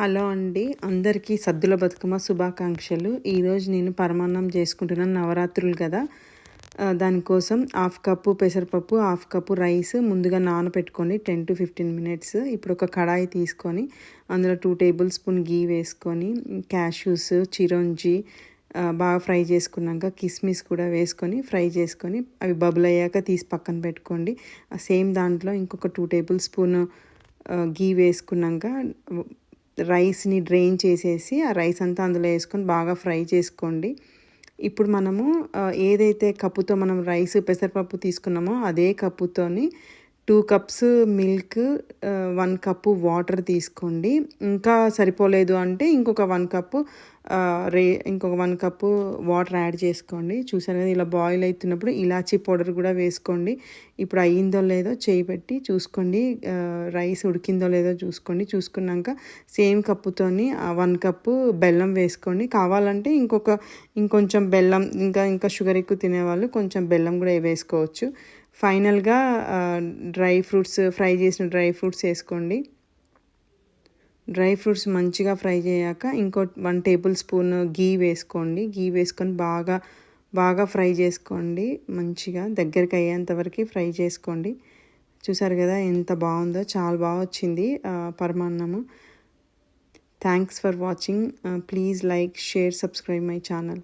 Hello అండి, అందరికీ సద్దుల బతుకమ్మ శుభాకాంక్షలు. ఈరోజు నేను పరమాన్నం చేసుకుంటున్నాను. నవరాత్రులు కదా, దానికోసం హాఫ్ కప్పు పెసరపప్పు, హాఫ్ కప్పు రైస్ ముందుగా నానబెట్టుకోండి 10 to 15 minutes. ఇప్పుడు ఒక కడాయి తీసుకొని అందులో 2 tablespoon స్పూన్ గీ వేసుకొని క్యాష్యూస్, చిరోంజి బాగా ఫ్రై చేసుకున్నాక కిస్మిస్ కూడా వేసుకొని ఫ్రై చేసుకొని అవి బబుల్ అయ్యాక తీసి పక్కన పెట్టుకోండి. సేమ్ దాంట్లో ఇంకొక 2 tablespoon గీ వేసుకున్నాక రైస్ని డ్రైన్ చేసేసి ఆ రైస్ అంతా అందులో వేసుకొని బాగా ఫ్రై చేసుకోండి. ఇప్పుడు మనము ఏదైతే కప్పుతో మనం రైస్ పెసరపప్పు తీసుకున్నామో అదే కప్పుతోని 2 cups మిల్క్, 1 cup వాటర్ తీసుకోండి. ఇంకా సరిపోలేదు అంటే ఇంకొక 1 cup ఇంకొక 1 cup వాటర్ యాడ్ చేసుకోండి. చూసారు కదా, ఇలా బాయిల్ అవుతున్నప్పుడు ఇలాచీ పౌడర్ కూడా వేసుకోండి. ఇప్పుడు అయ్యిందో లేదో చేయి పెట్టి చూసుకోండి, రైస్ ఉడికిందో లేదో చూసుకోండి. చూసుకున్నాక సేమ్ కప్పుతోని 1 cup బెల్లం వేసుకోండి. కావాలంటే ఇంకొంచెం బెల్లం, ఇంకా షుగర్ ఎక్కువ తినేవాళ్ళు కొంచెం బెల్లం కూడా వేసుకోవచ్చు. ఫైనల్గా ఫ్రై చేసిన డ్రై ఫ్రూట్స్ వేసుకోండి. డ్రై ఫ్రూట్స్ మంచిగా ఫ్రై చేయాక ఇంకో 1 tablespoon గీ వేసుకోండి. గీ వేసుకొని బాగా ఫ్రై చేసుకోండి. మంచిగా దగ్గరికి అయ్యేంత వరకు ఫ్రై చేసుకోండి. చూసారు కదా ఎంత బాగుందో, చాలా బాగా వచ్చింది పరమాన్నము. Thanks for watching. Please like, share, subscribe my channel.